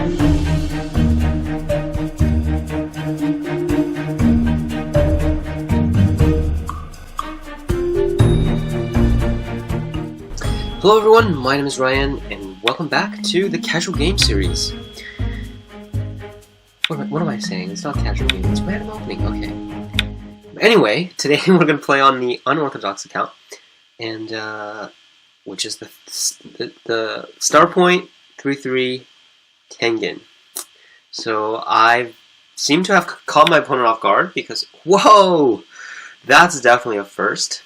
Hello everyone, my name is Ryan, and welcome back to the Casual Game Series. What am I saying? It's not Casual Game, it's random opening, okay. Anyway, today we're going to play on the unorthodox account, and which is the Starpoint 3-3 Tengen. So I seem to have caught my opponent off guard because, whoa! That's definitely a first.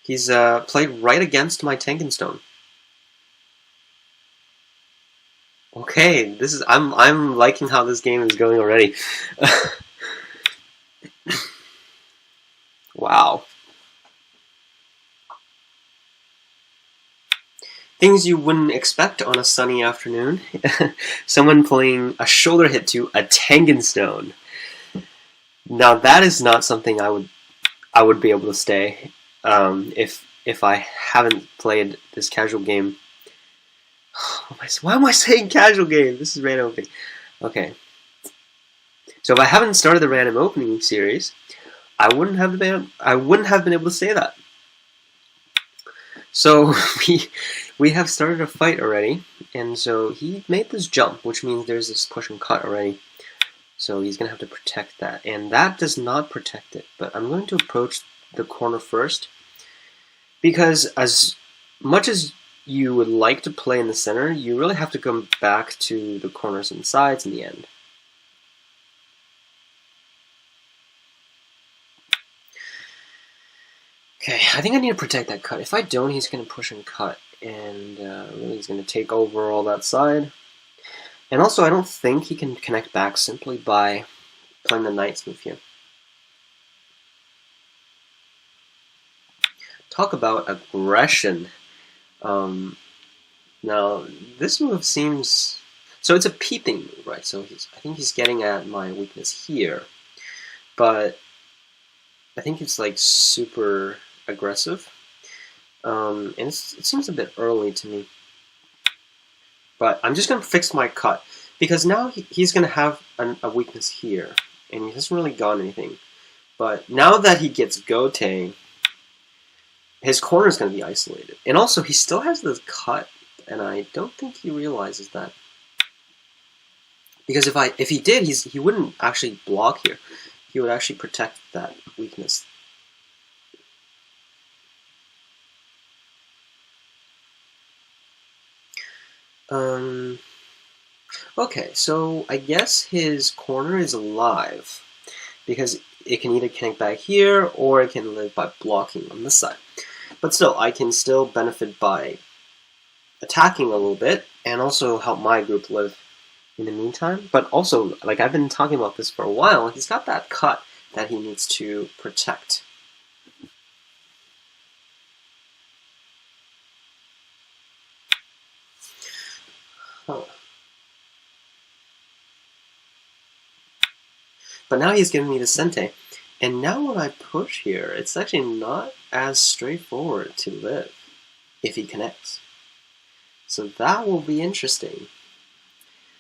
He's played right against my Tengen Stone. Okay, this is I'm liking how this game is going already. Wow. Things you wouldn't expect on a sunny afternoon. Someone playing a shoulder hit to a Tengen Stone. Now that is not something I would be able to stay. If I haven't played this casual game. Why am I saying casual game? This is random opening. Okay. So if I haven't started the random opening series, I wouldn't have been able to say that. So we have started a fight already, and so he made this jump, which means there's this push and cut already. So he's gonna have to protect that, and that does not protect it. But I'm going to approach the corner first, because as much as you would like to play in the center, you really have to come back to the corners and sides in the end. Okay, I think I need to protect that cut. If I don't, he's going to push and cut, and really he's going to take over all that side. And also, I don't think he can connect back simply by playing the knight's move here. Talk about aggression. Now, this move seems... So it's a peeping move, right? So I think he's getting at my weakness here. But I think it's like super aggressive. And it seems a bit early to me. But I'm just going to fix my cut. Because now he's going to have a weakness here. And he hasn't really got anything. But now that he gets Gote, his corner is going to be isolated. And also, he still has this cut, and I don't think he realizes that. Because if he did, he wouldn't actually block here. He would actually protect that weakness. Okay, so I guess his corner is alive. Because it can either connect back here, or it can live by blocking on this side. But still, I can still benefit by attacking a little bit, and also help my group live in the meantime. But also, like I've been talking about this for a while, he's got that cut that he needs to protect. Huh. But now he's giving me the Sente. And now when I push here, it's actually not as straightforward to live if he connects. So that will be interesting.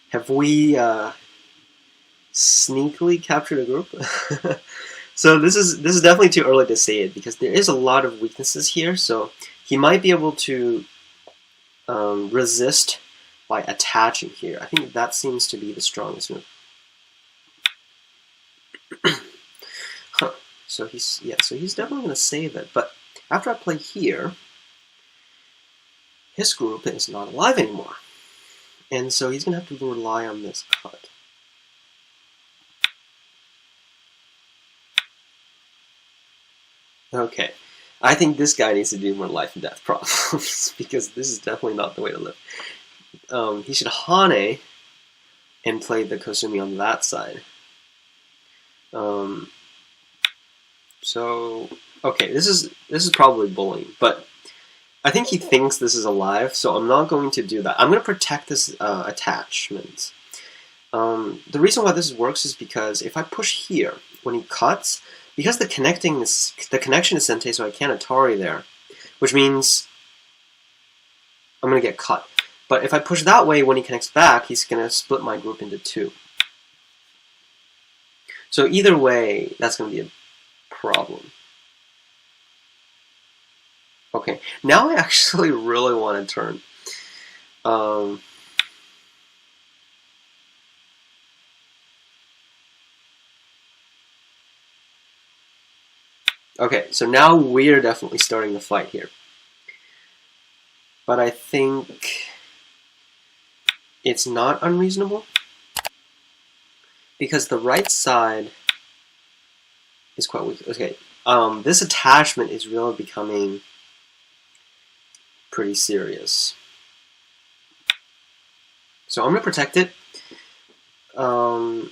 Have we sneakily captured a group? So this is definitely too early to say it, because there is a lot of weaknesses here. So he might be able to resist by attaching here. I think that seems to be the strongest move. So he's definitely going to save it. But after I play here, his group is not alive anymore. And so he's going to have to rely on this cut. Okay, I think this guy needs to do more life and death problems, because this is definitely not the way to live. He should Hane and play the Kosumi on that side. So okay, this is probably bullying, but I think he thinks this is alive, so I'm not going to do that. I'm going to protect this attachment. The reason why this works is because if I push here, when he cuts, because the connection is Sente, so I can't Atari there, which means I'm going to get cut. But if I push that way, when he connects back, he's going to split my group into two. So either way, that's going to be a problem. Okay, now I actually really want to turn. Okay, so now we're definitely starting the fight here. But I think it's not unreasonable, because the right side is quite weak. Okay, this attachment is really becoming pretty serious. So I'm going to protect it. The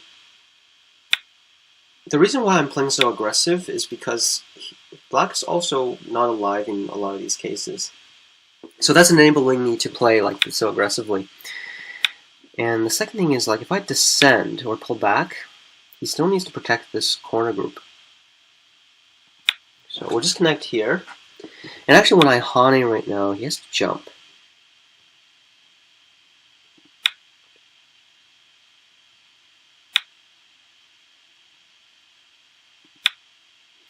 reason why I'm playing so aggressive is because black is also not alive in a lot of these cases. So that's enabling me to play like so aggressively. And the second thing is, like, if I descend or pull back, he still needs to protect this corner group. So we'll just connect here. And actually when I Hane right now, he has to jump.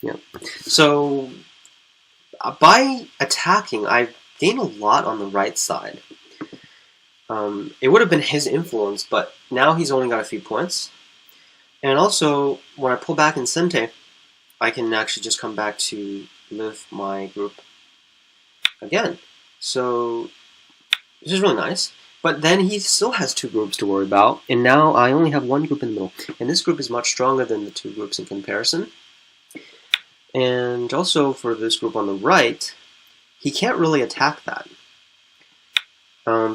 Yep. So by attacking, I've gained a lot on the right side. It would have been his influence, but now he's only got a few points. And also, when I pull back in Sente, I can actually just come back to live my group again. So this is really nice. But then he still has two groups to worry about, and now I only have one group in the middle. And this group is much stronger than the two groups in comparison. And also for this group on the right, he can't really attack that.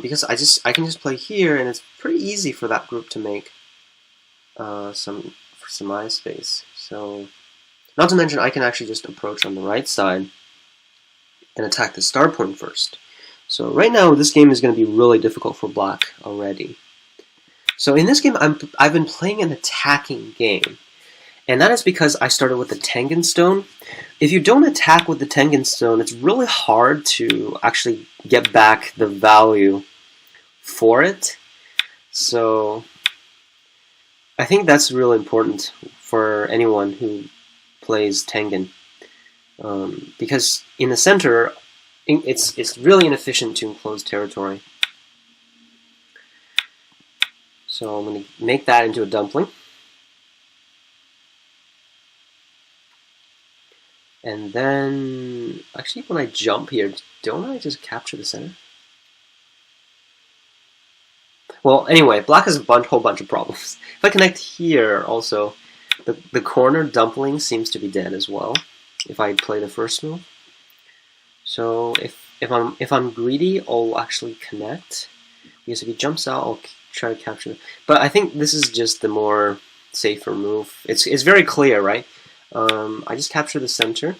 Because I can just play here, and it's pretty easy for that group to make some eye space. So, not to mention I can actually just approach on the right side and attack the star point first. So right now this game is going to be really difficult for black already. So in this game I've been playing an attacking game. And that is because I started with the Tengen Stone. If you don't attack with the Tengen Stone, it's really hard to actually get back the value for it. So I think that's really important for anyone who plays Tengen. Because in the center, it's really inefficient to enclose territory. So I'm going to make that into a dumpling. And then, actually when I jump here, don't I just capture the center? Well, anyway, black has a whole bunch of problems. If I connect here also, the corner dumpling seems to be dead as well, if I play the first move. So if I'm greedy, I'll actually connect, because if he jumps out, I'll try to capture it. But I think this is just the more safer move. It's very clear, right? I just capture the center,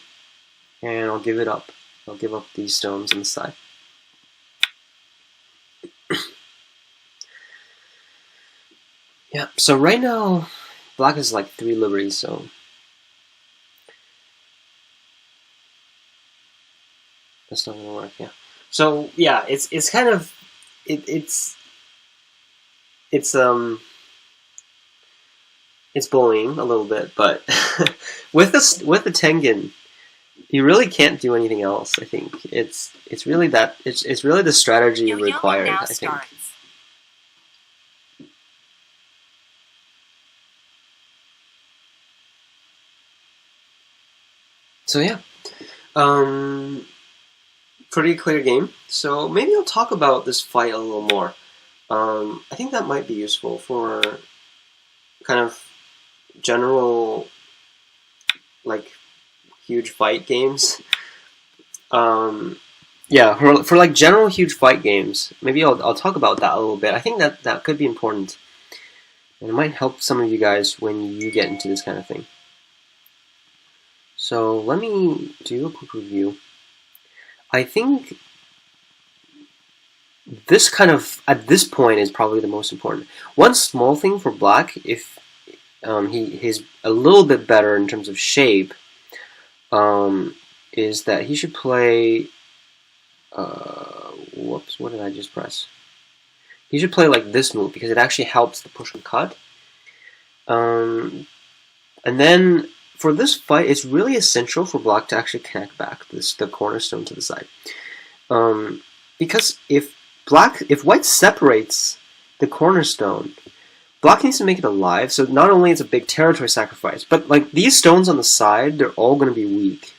and I'll give it up. I'll give up these stones on the side. Yeah, so right now, black is like 3 liberties, so that's not gonna work, yeah. So yeah, it's kind of it's bullying a little bit, but with the Tengen, you really can't do anything else. I think it's really the strategy required. I think. So yeah, pretty clear game. So maybe I'll talk about this fight a little more. I think that might be useful for kind of general, like, huge fight games. Yeah, for like general huge fight games, maybe I'll talk about that a little bit. I think that could be important, and it might help some of you guys when you get into this kind of thing. So let me do a quick review. I think this kind of, at this point, is probably the most important. One small thing for black, if he's a little bit better in terms of shape, is that he should play, whoops, what did I just press? he should play like this move because it actually helps the push and cut. And then for this fight, it's really essential for black to actually connect back the cornerstone to the side. Because if white separates the cornerstone, black needs to make it alive. So not only is it a big territory sacrifice, but like these stones on the side, they're all going to be weak,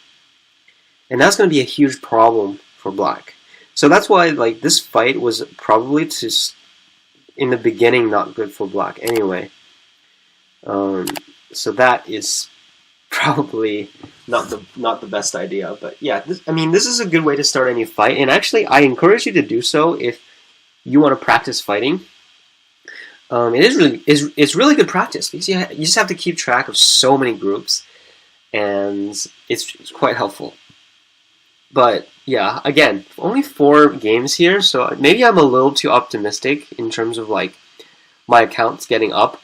and that's going to be a huge problem for black. So that's why like this fight was probably in the beginning not good for black anyway. So that is probably not the best idea. But yeah, this is a good way to start any fight. And actually, I encourage you to do so if you want to practice fighting. It's really good practice because you just have to keep track of so many groups, and it's quite helpful. But yeah, again, only 4 games here, so maybe I'm a little too optimistic in terms of like my accounts getting up.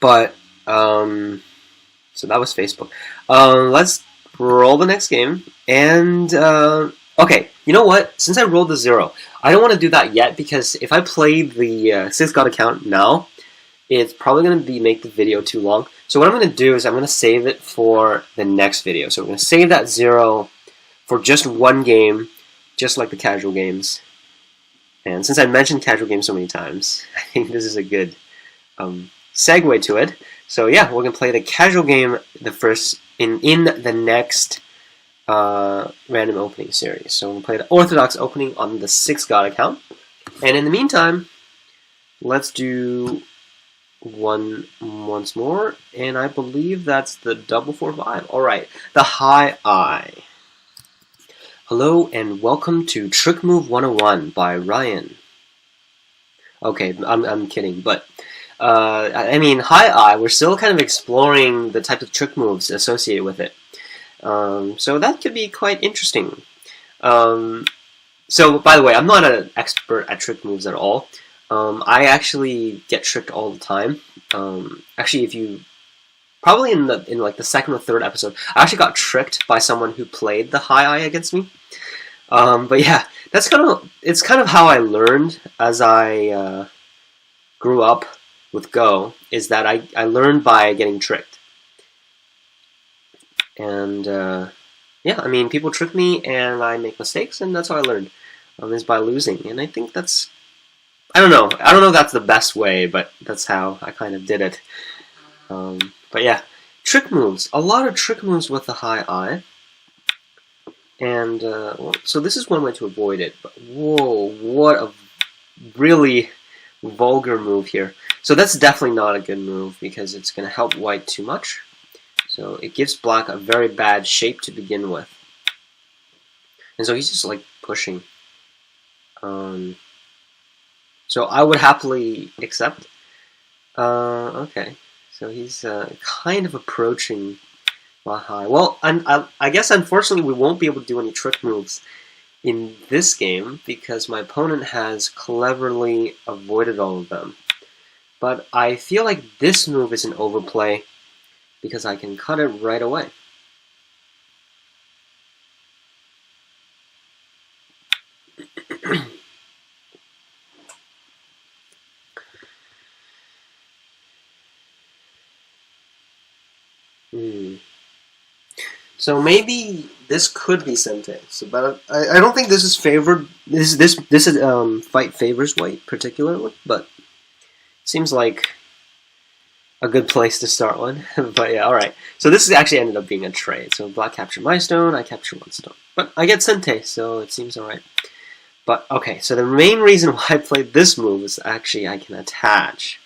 But so that was Facebook. Let's roll the next game. And okay, you know what? Since I rolled the 0, I don't want to do that yet because if I play the 6 God account now, it's probably going to make the video too long. So what I'm going to do is I'm going to save it for the next video. So we're going to save that 0 for just 1 game, just like the casual games. And since I mentioned casual games so many times, I think this is a good segue to it. So yeah, we're going to play the casual game in the next random opening series. So we're going to play the Orthodox opening on the 6 God account. And in the meantime, let's do one once more, and I believe that's the double 4-5. Alright, the high eye. Hello and welcome to Trick Move 101 by Ryan. Okay, I'm kidding, but I mean, high eye, we're still kind of exploring the type of trick moves associated with it. So that could be quite interesting. So, by the way, I'm not an expert at trick moves at all. I actually get tricked all the time. Actually, if you probably in like the 2nd or 3rd episode, I actually got tricked by someone who played the high eye against me. But yeah, it's kind of how I learned as I grew up with Go, is that I learned by getting tricked. And yeah, I mean, people trick me and I make mistakes, and that's how I learned, is by losing. And I think that's, I don't know if that's the best way, but that's how I kind of did it. But yeah, trick moves, a lot of trick moves with the high eye. And so this is one way to avoid it, but whoa, what a really vulgar move here. So that's definitely not a good move because it's going to help white too much. So it gives black a very bad shape to begin with. And so he's just like pushing. So I would happily accept. Okay, so he's kind of approaching my high. Well, I guess unfortunately we won't be able to do any trick moves in this game because my opponent has cleverly avoided all of them. But I feel like this move is an overplay because I can cut it right away. So maybe this could be Sente. So, but I don't think this is favored. This fight favors white particularly, but seems like a good place to start one. But yeah, all right. So this actually ended up being a trade. So black captured my stone, I capture 1 stone, but I get Sente, so it seems all right. But okay, so the main reason why I played this move is actually I can attach.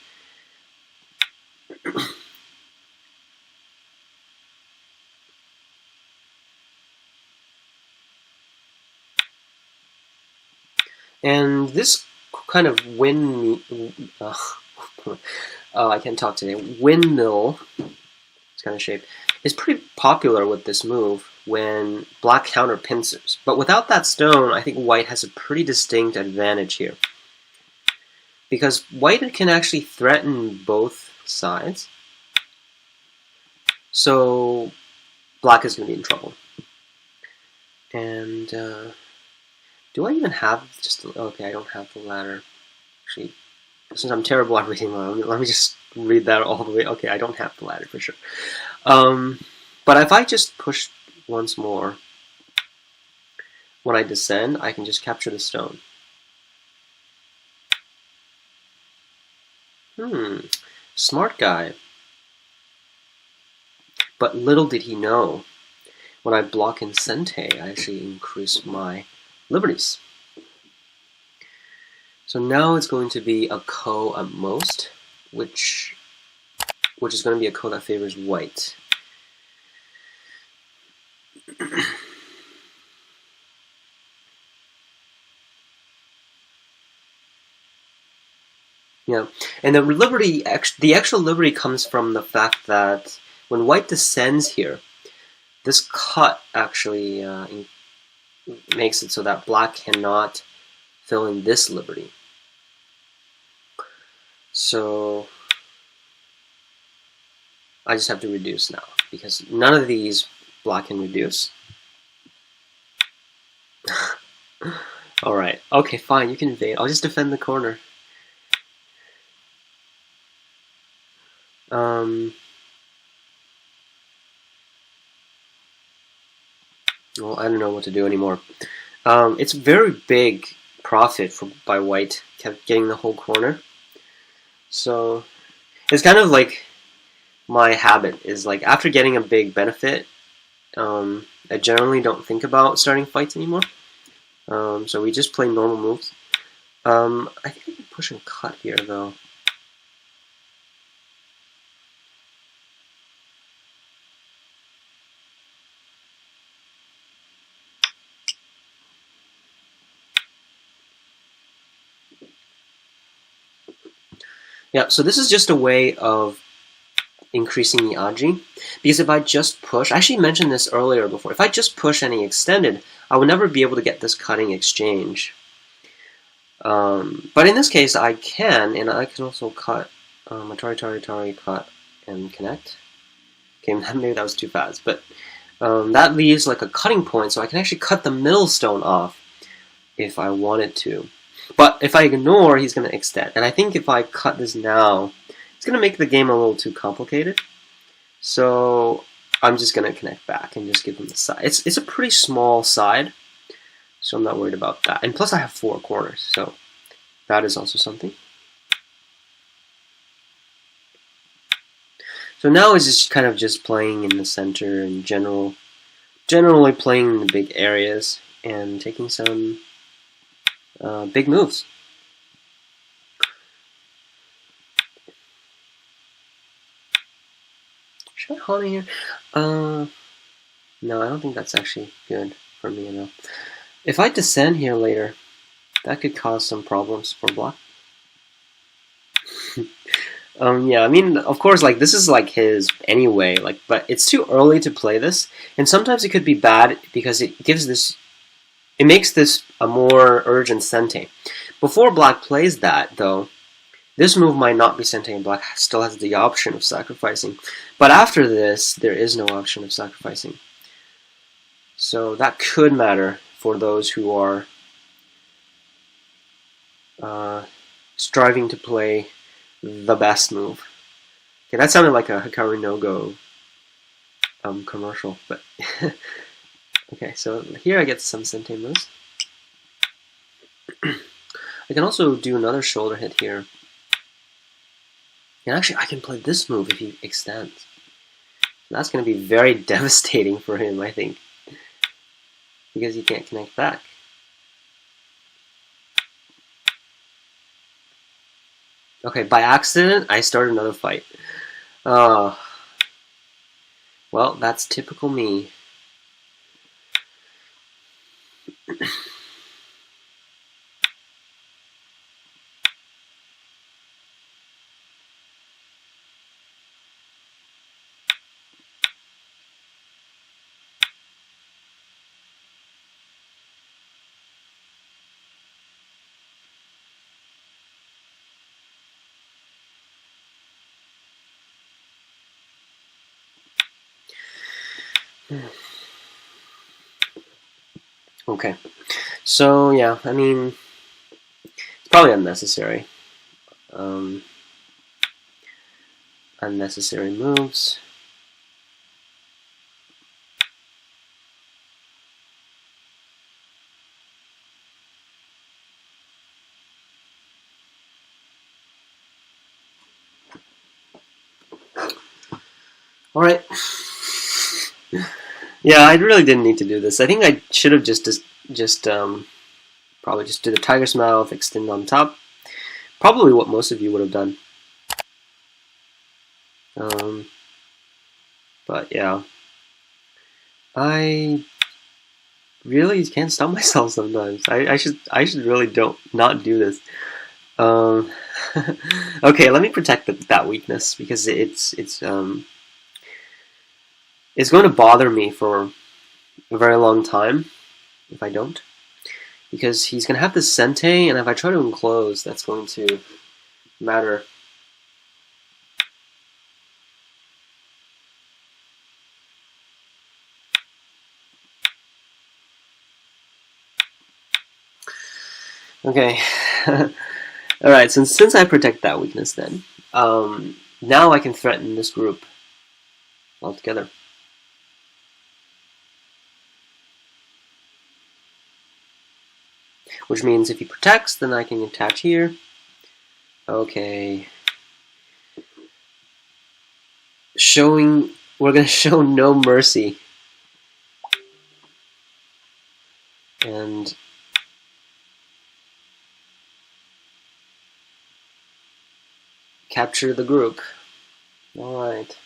And this kind of I can't talk today. Windmill, it's kind of shape, is pretty popular with this move when black counter pincers. But without that stone, I think white has a pretty distinct advantage here. Because white can actually threaten both sides. So black is going to be in trouble. And Do I even have just okay? I don't have the ladder. Actually, since I'm terrible at reading, let me just read that all the way. Okay, I don't have the ladder for sure. But if I just push once more, when I descend, I can just capture the stone. Smart guy. But little did he know, when I block in Sente, I actually increase my liberties. So now it's going to be a ko at most, which is going to be a ko that favors white. Yeah, and the extra liberty comes from the fact that when white descends here, this cut actually makes it so that black cannot fill in this liberty. So I just have to reduce now, because none of these black can reduce. Alright, okay, fine, you can invade. I'll just defend the corner. Well, I don't know what to do anymore. It's very big profit by white, kept getting the whole corner. So it's kind of like my habit is like after getting a big benefit, I generally don't think about starting fights anymore. So we just play normal moves. I think I can push and cut here though. Yeah, so this is just a way of increasing the Aji. Because if I just push, I actually mentioned this earlier before, if I just push any extended, I would never be able to get this cutting exchange. But in this case, I can, and I can also cut, Atari, cut, and connect. Okay, maybe that was too fast, but that leaves like a cutting point, so I can actually cut the middle stone off if I wanted to. But if I ignore, he's going to extend. And I think if I cut this now, it's going to make the game a little too complicated. So I'm just going to connect back and just give him the side. It's a pretty small side, so I'm not worried about that. And plus I have 4 corners, so that is also something. So now it's just kind of just playing in the center and generally playing in the big areas and taking some big moves. Should I hone here? No, I don't think that's actually good for me enough. If I descend here later, that could cause some problems for black. Yeah, I mean, of course, like this is like his anyway, like, but it's too early to play this, and sometimes it could be bad because it makes this a more urgent Sente. Before black plays that, though, this move might not be Sente, and black still has the option of sacrificing. But after this, there is no option of sacrificing. So that could matter for those who are striving to play the best move. Okay, that sounded like a Hikaru no Go commercial, but okay, so here I get some Sente moves. I can also do another shoulder hit here. And actually, I can play this move if he extends. That's going to be very devastating for him, I think, because he can't connect back. Okay, by accident, I start another fight. Well, that's typical me. Okay, So yeah, I mean, it's probably unnecessary. Unnecessary moves. All right. Yeah, I really didn't need to do this. I think I should have just probably just do the tiger's mouth, extend on top. Probably what most of you would have done. But yeah, I really can't stop myself sometimes. I should really not do this. Okay, let me protect that weakness because it's going to bother me for a very long time if I don't. Because he's going to have this Sente, and if I try to enclose, that's going to matter. Okay. Alright, since I protect that weakness then, now I can threaten this group altogether. Which means if he protects, then I can attach here. Okay. We're going to show no mercy. And capture the group. Alright.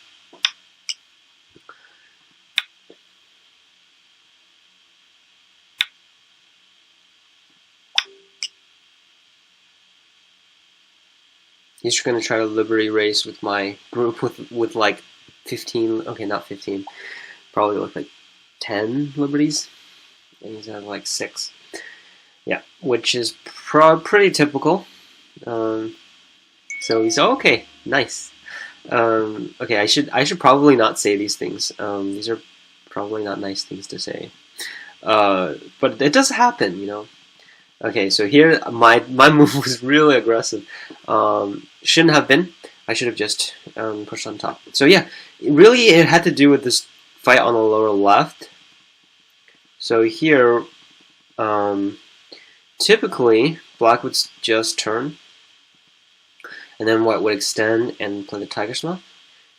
He's going to try to liberty race with my group with like 15, okay, not 15, probably look like 10 liberties, and he's at like 6. Yeah, which is pretty typical. So he's okay, nice. Okay, I should probably not say these things. These are probably not nice things to say. But it does happen, you know. Okay, so here my move was really aggressive. Shouldn't have been. I should have just pushed on top. So yeah, really it had to do with this fight on the lower left. So here, typically black would just turn, and then white would extend and play the tiger's mouth.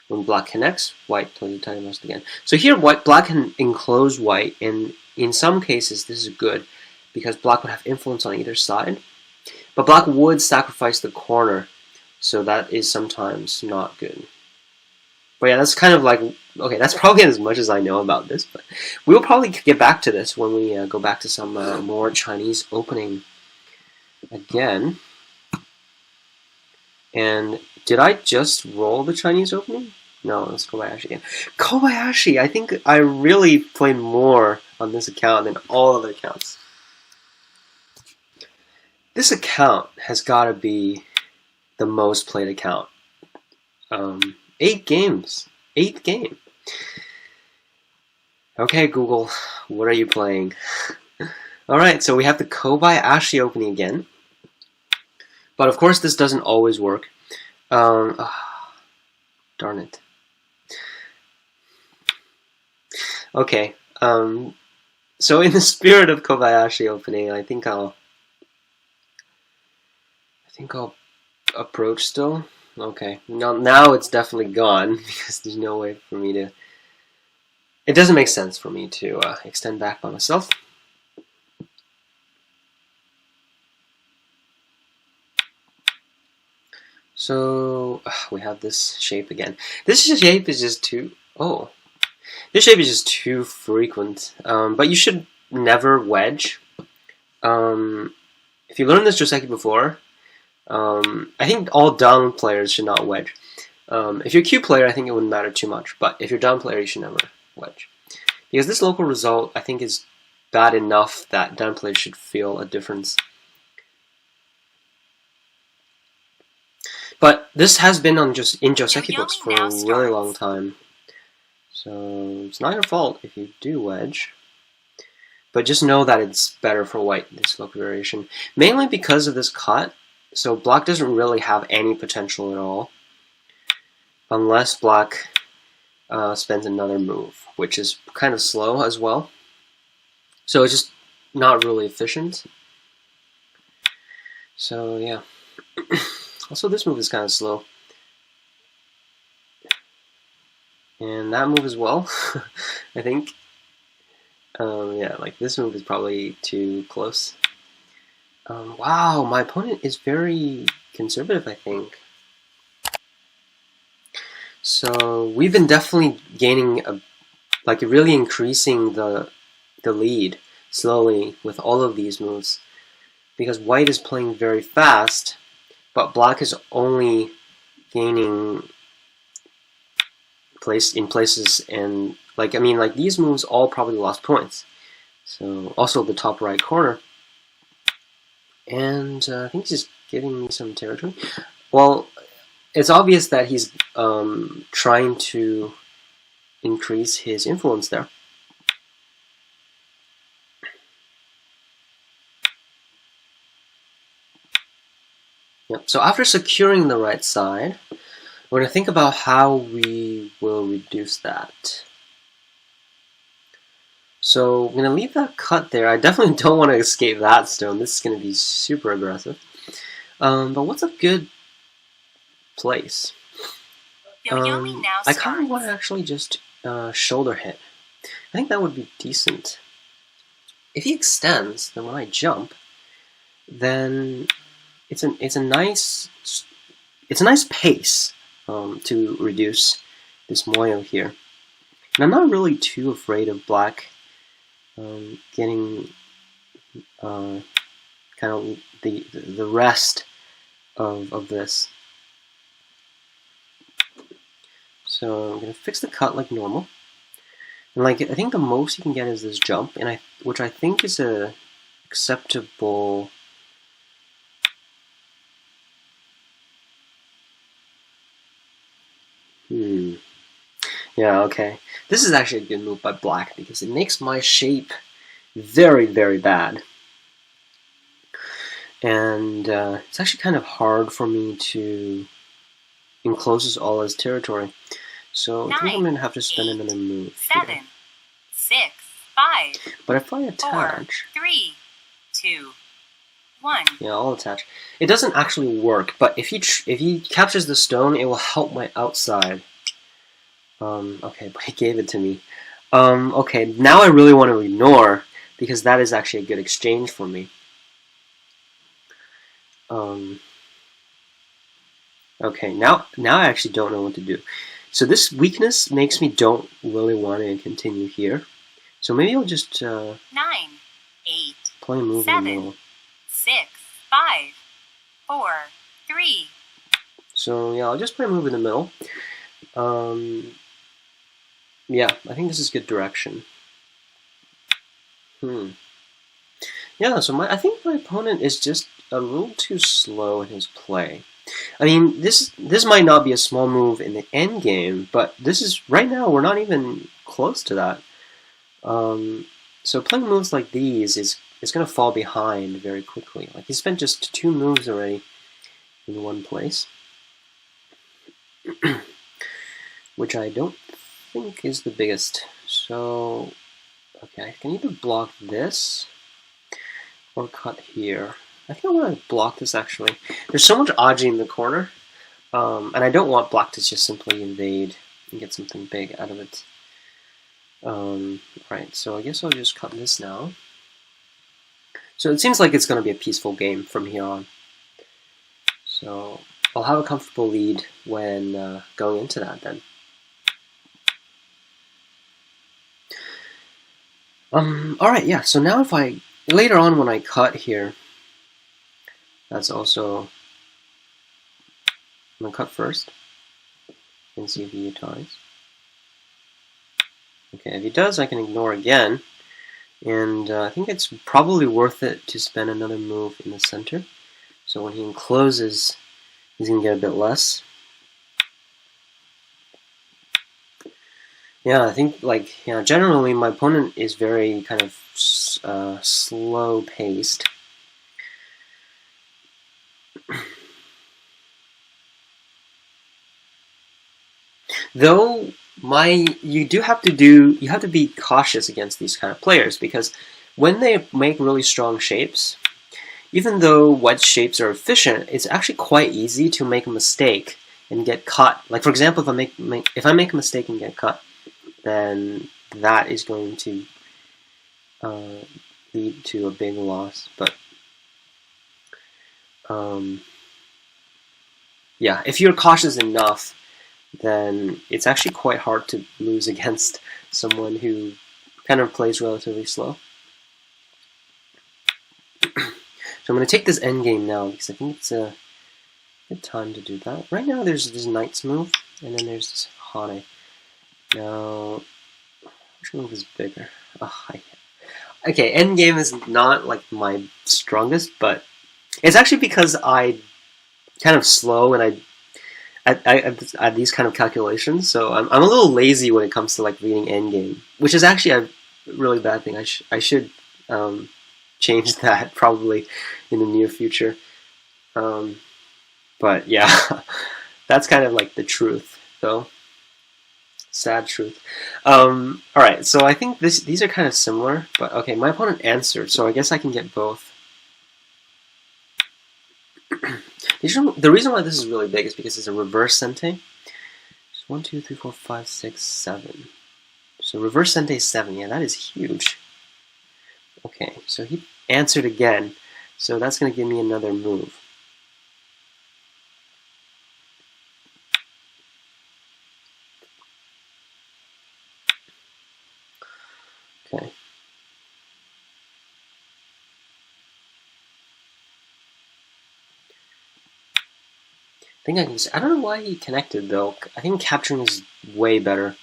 When black connects, white plays the tiger's mouth again. So here, black can enclose white, and in some cases this is good, because black would have influence on either side. But black would sacrifice the corner, so that is sometimes not good. But yeah, that's kind of like, okay, that's probably as much as I know about this, but we'll probably get back to this when we go back to some more Chinese opening again. And did I just roll the Chinese opening? No, let's Kobayashi again. Kobayashi! I think I really played more on this account than all other accounts. This account has got to be the most played account. 8 games. 8th game. Okay, Google, what are you playing? Alright, so we have the Kobayashi opening again. But of course this doesn't always work. Darn it. Okay, so in the spirit of Kobayashi opening, I think I'll approach still. Okay, now it's definitely gone because there's no way for me to. It doesn't make sense for me to extend back by myself. So we have this shape again. This shape is just too. Oh, this shape is just too frequent. But you should never wedge. If you learned this Joseki before. I think all down players should not wedge. If you're a Q player, I think it wouldn't matter too much. But if you're down player, you should never wedge. Because this local result, I think, is bad enough that down players should feel a difference. But this has been in Joseki books for a really long time. So it's not your fault if you do wedge. But just know that it's better for white, this local variation. Mainly because of this cut, so black doesn't really have any potential at all. Unless black spends another move, which is kind of slow as well. So it's just not really efficient. So yeah. Also, this move is kind of slow. And that move as well, I think. Yeah, like this move is probably too close. Wow, my opponent is very conservative, I think. So we've been definitely gaining really increasing the lead slowly with all of these moves, because white is playing very fast, but black is only gaining places, and like these moves all probably lost points. So also the top right corner, and I think he's just giving me some territory. Well, it's obvious that he's trying to increase his influence there. Yep. So after securing the right side, we're going to think about how we will reduce that. So I'm going to leave that cut there. I definitely don't want to escape that stone. This is going to be super aggressive. But what's a good place? I kind of want to actually just shoulder hit. I think that would be decent. If he extends, then when I jump, then it's a nice pace to reduce this moyo here. And I'm not really too afraid of black getting kind of the rest of this. So I'm gonna fix the cut like normal, and I think the most you can get is this jump, and which I think is a acceptable. Yeah, okay. This is actually a good move by black because it makes my shape very, very bad. And it's actually kind of hard for me to enclose all his territory. So I think I'm going to have to spend another move. 7, 6, 5. But if I attach... 4, 3, 2, 1. Yeah, I'll attach. It doesn't actually work, but if he captures the stone, it will help my outside. Okay, but he gave it to me. Okay, now I really want to ignore, because that is actually a good exchange for me. Okay, now I actually don't know what to do. So this weakness makes me don't really want to continue here. So maybe I'll just 9, 8, play a move 7, in the middle. 6, 5, 4, 3. So yeah, I'll just play a move in the middle. Yeah, I think this is good direction. Yeah, so I think my opponent is just a little too slow in his play. I mean, this might not be a small move in the end game, but this is right now we're not even close to that. So playing moves like these is going to fall behind very quickly. Like he spent just 2 moves already in one place, which I don't think is the biggest. So okay, I can either block this or cut here. I think I want to block this actually. There's so much Aji in the corner, and I don't want black to just simply invade and get something big out of it. Right, so I guess I'll just cut this now. So it seems like it's going to be a peaceful game from here on. So I'll have a comfortable lead when going into that then. Alright, yeah, so now if later on when I cut here, that's also, I'm going to cut first and see if he ties. Okay, if he does, I can ignore again, and I think it's probably worth it to spend another move in the center. So when he encloses, he's going to get a bit less. Yeah, I think generally my opponent is very kind of slow-paced. Though you have to be cautious against these kind of players, because when they make really strong shapes, even though white shapes are efficient, it's actually quite easy to make a mistake and get caught. Like for example, if I make a mistake and get caught, then that is going to lead to a big loss. But yeah, if you're cautious enough, then it's actually quite hard to lose against someone who kind of plays relatively slow. So I'm going to take this endgame now, because I think it's a good time to do that. Right now there's this knight's move, and then there's this Hane. Now, which move is bigger? Okay, endgame is not like my strongest, but it's actually because I kind of slow and I these kind of calculations, so I'm a little lazy when it comes to like reading endgame, which is actually a really bad thing. I should change that probably in the near future. But yeah, that's kind of like the truth, though. Sad truth. Alright, so I think these are kind of similar, but okay, my opponent answered, so I guess I can get both. The reason why this is really big is because it's a reverse sente. So 1, 2, 3, 4, 5, 6, 7. So reverse sente 7, yeah, that is huge. Okay, so he answered again, so that's going to give me another move. Okay. I don't know why he connected though. I think capturing is way better,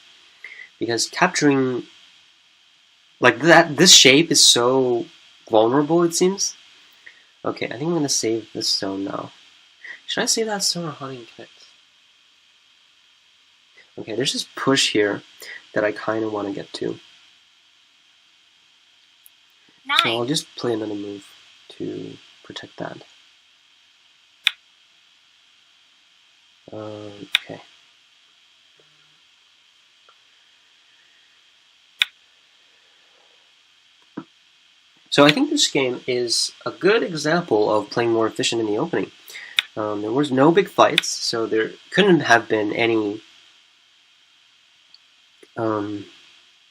because capturing like that, this shape is so vulnerable, it seems. Okay, I think I'm gonna save this stone now. Should I save that stone or Hane connect? Okay, there's this push here that I kind of want to get to. 9. So I'll just play another move to protect that. Okay. So I think this game is a good example of playing more efficient in the opening. There was no big fights, so there couldn't have been any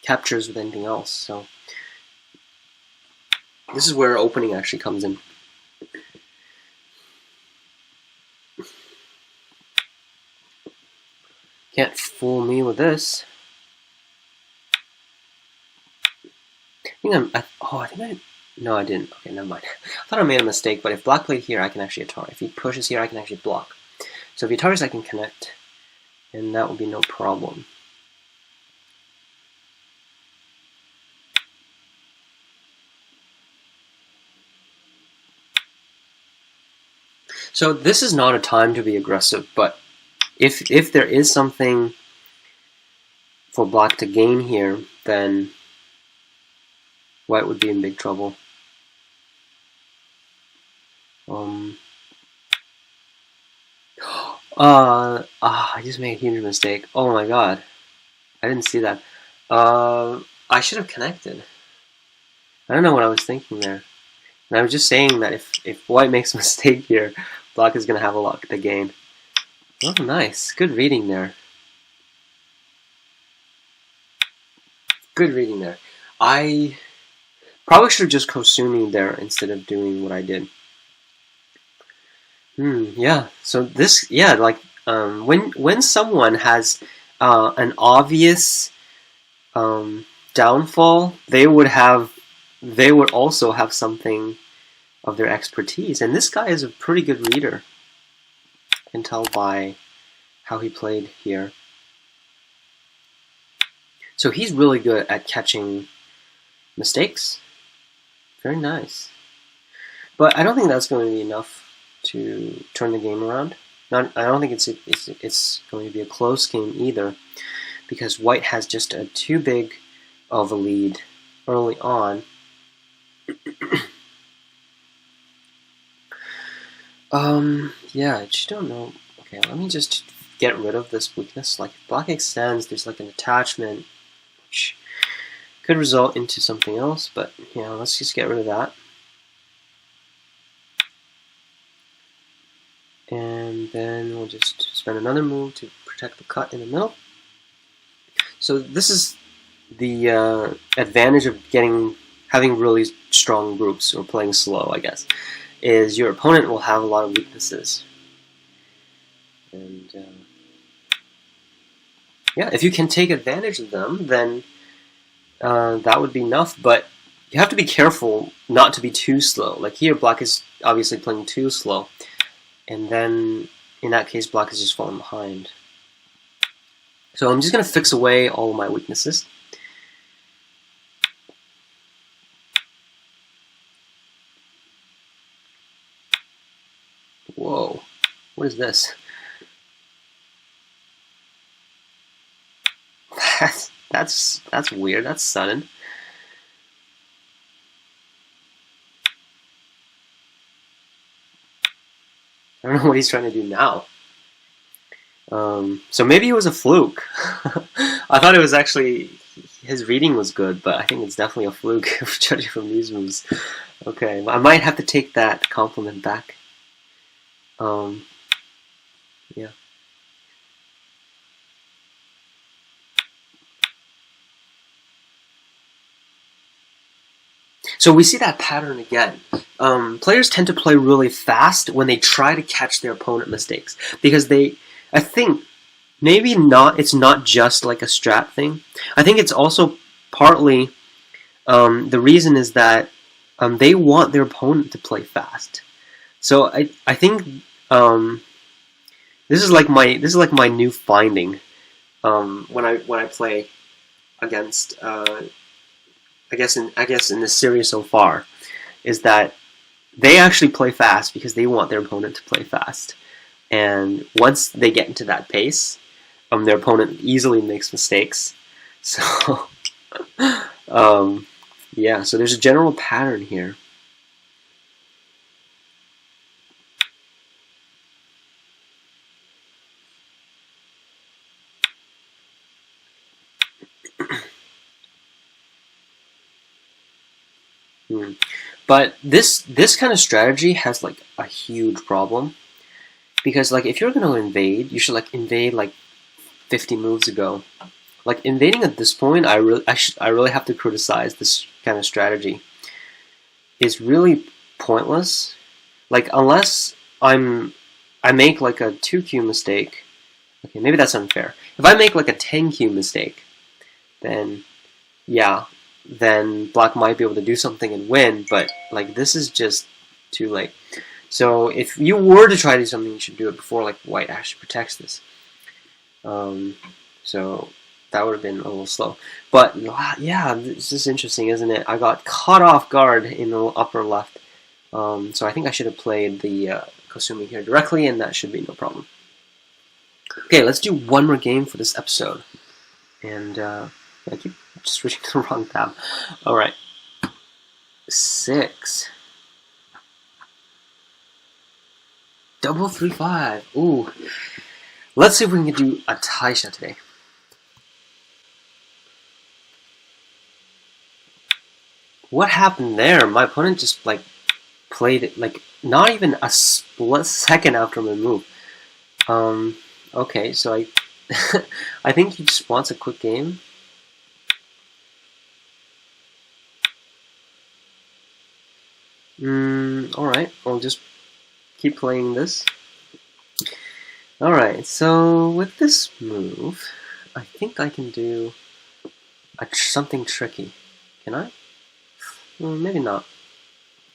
captures with anything else. So this is where opening actually comes in. Can't fool me with this. No, I didn't. Okay, never mind. I thought I made a mistake, but if black played here, I can actually attack. If he pushes here, I can actually block. So if he attacks, I can connect, and that will be no problem. So this is not a time to be aggressive, but if there is something for black to gain here, then white would be in big trouble. I just made a huge mistake. Oh my god. I didn't see that. I should have connected. I don't know what I was thinking there. And I was just saying that if white makes a mistake here, black is going to have a lot to gain. Oh, nice. Good reading there. Good reading there. I probably should have just Kosumi there instead of doing what I did. Yeah. So this, yeah, like when someone has an obvious downfall, they would also have something of their expertise, and this guy is a pretty good reader. I can tell by how he played here. So he's really good at catching mistakes. Very nice. But I don't think that's going to be enough to turn the game around. I don't think it's going to be a close game either, because white has just too big of a lead early on. Yeah, I just don't know. Okay, let me just get rid of this weakness. Like, if black extends, there's like an attachment, which could result into something else, but yeah, let's just get rid of that. And then we'll just spend another move to protect the cut in the middle. So this is the advantage of having really strong groups, or playing slow, I guess, is your opponent will have a lot of weaknesses. And yeah, if you can take advantage of them, then that would be enough, but you have to be careful not to be too slow. Like here, black is obviously playing too slow, and then in that case, black is just falling behind. So I'm just going to fix away all of my weaknesses. Whoa, what is this? That's weird. That's sudden. I don't know what he's trying to do now. So maybe it was a fluke. I thought it was actually, his reading was good, but I think it's definitely a fluke, judging from these moves. Okay, I might have to take that compliment back. Yeah. So we see that pattern again. Players tend to play really fast when they try to catch their opponent mistakes, because I think maybe it's not just like a strat thing. I think it's also partly the reason is that they want their opponent to play fast. So I think this is like my new finding when I play against I guess in this series so far, is that they actually play fast because they want their opponent to play fast. And once they get into that pace, their opponent easily makes mistakes. So, yeah, so there's a general pattern here. But this kind of strategy has like a huge problem, because like if you're going to invade, you should like invade like 50 moves ago. Like invading at this point, I really have to criticize this kind of strategy. It's really pointless. Like unless I make like a 2Q mistake. Okay, maybe that's unfair. If I make like a 10Q mistake, then yeah, then black might be able to do something and win, but like this is just too late. So if you were to try to do something, you should do it before like white actually protects this. So that would have been a little slow. But yeah, this is interesting, isn't it? I got caught off guard in the upper left. So I think I should have played the Kosumi here directly, and that should be no problem. Okay, let's do one more game for this episode. And I keep switching to the wrong tab. Alright. 6. Double 3-5. Ooh. Let's see if we can do a Taisha today. What happened there? My opponent just like played it like not even a split second after my move. Okay, so I think he just wants a quick game. Alright, I'll just keep playing this. Alright, so with this move, I think I can do something tricky. Can I? Well, maybe not.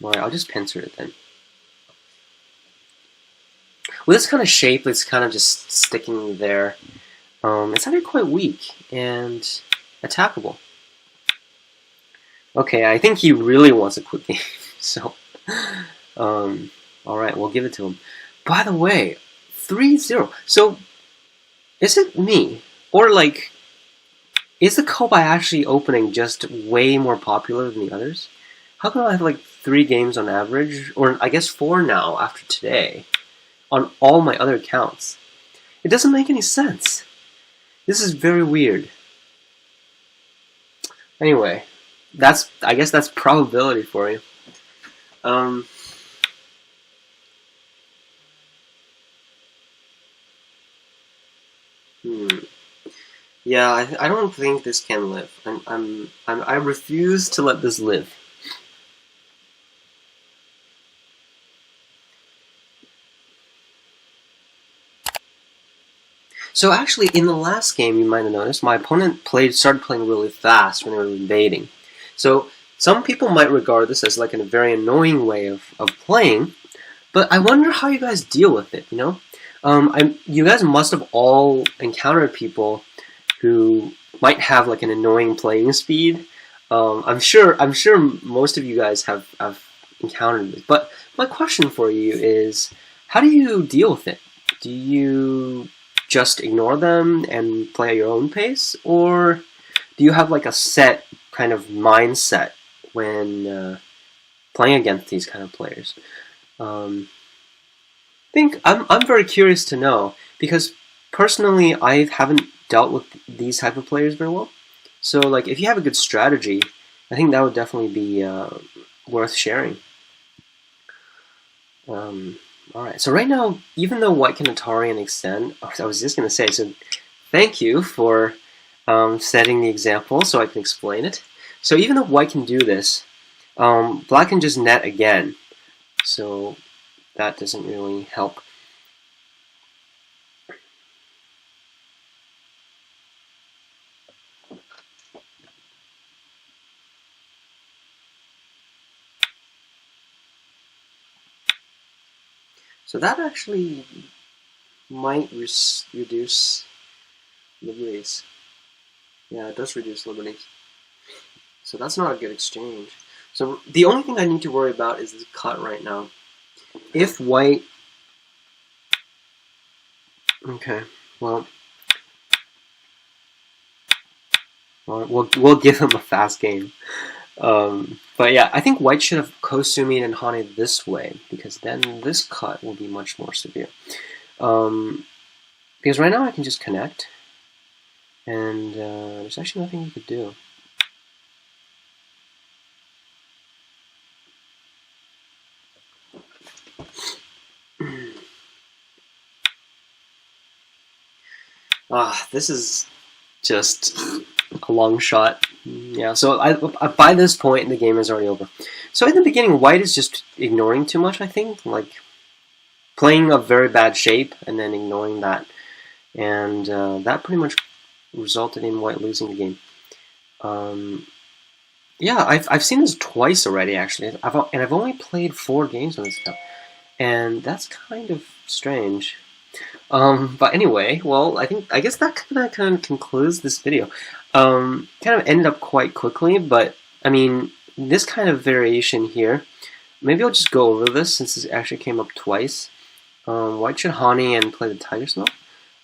Alright, I'll just pincer it then. With this kind of shape, it's kind of just sticking there. It's actually quite weak and attackable. Okay, I think he really wants a quick game. So, alright, we'll give it to him. By the way, 3-0. So, is it me? Or, like, is the Kobai actually opening just way more popular than the others? how come I have like 3 games on average, or I guess 4 now after today, on all my other accounts? It doesn't make any sense. This is very weird. Anyway, I guess that's probability for you. Yeah, I don't think this can live. I refuse to let this live. So actually, in the last game, you might have noticed, my opponent started playing really fast when they were invading. So some people might regard this as like a very annoying way of playing, but I wonder how you guys deal with it, you know? You guys must have all encountered people who might have like an annoying playing speed. I'm sure most of you guys have encountered this. But my question for you is, how do you deal with it? Do you just ignore them and play at your own pace, or do you have like a set kind of mindset when playing against these kind of players? I'm very curious to know, because personally I haven't dealt with these type of players very well. So like, if you have a good strategy, I think that would definitely be worth sharing. Alright, so right now, even though white can Atari and extend, I was just going to say, so thank you for setting the example so I can explain it. So even though white can do this, black can just net again. So that doesn't really help. So that actually might reduce liberties. Yeah, it does reduce liberties. So that's not a good exchange. So the only thing I need to worry about is this cut right now. If white... Okay, well... We'll give him a fast game. But yeah, I think white should have Kosumin and Hane this way, because then this cut will be much more severe. Because right now I can just connect, and there's actually nothing you could do. This is just a long shot. Yeah, so by this point, the game is already over. So in the beginning, white is just ignoring too much, I think. Like, playing a very bad shape and then ignoring that. And that pretty much resulted in white losing the game. Yeah, I've seen this twice already, actually. I've only played 4 games on this stuff. And that's kind of strange. But anyway, well, I guess that kind of concludes this video. Kind of ended up quite quickly, but I mean, this kind of variation here, maybe I'll just go over this since this actually came up twice. White should Hani and play the Tiger Snow.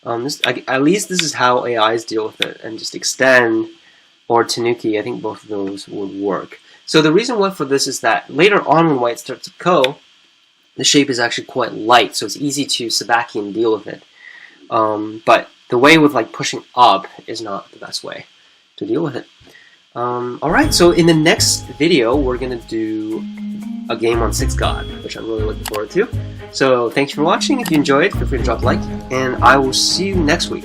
At least this is how AIs deal with it, and just extend or Tanuki. I think both of those would work. So the reason why for this is that later on when white starts to go, the shape is actually quite light, so it's easy to Sabaki and deal with it. But the way with like pushing up is not the best way to deal with it. Alright, so in the next video, we're going to do a game on 6 God, which I'm really looking forward to. So thanks for watching. If you enjoyed, feel free to drop a like, and I will see you next week.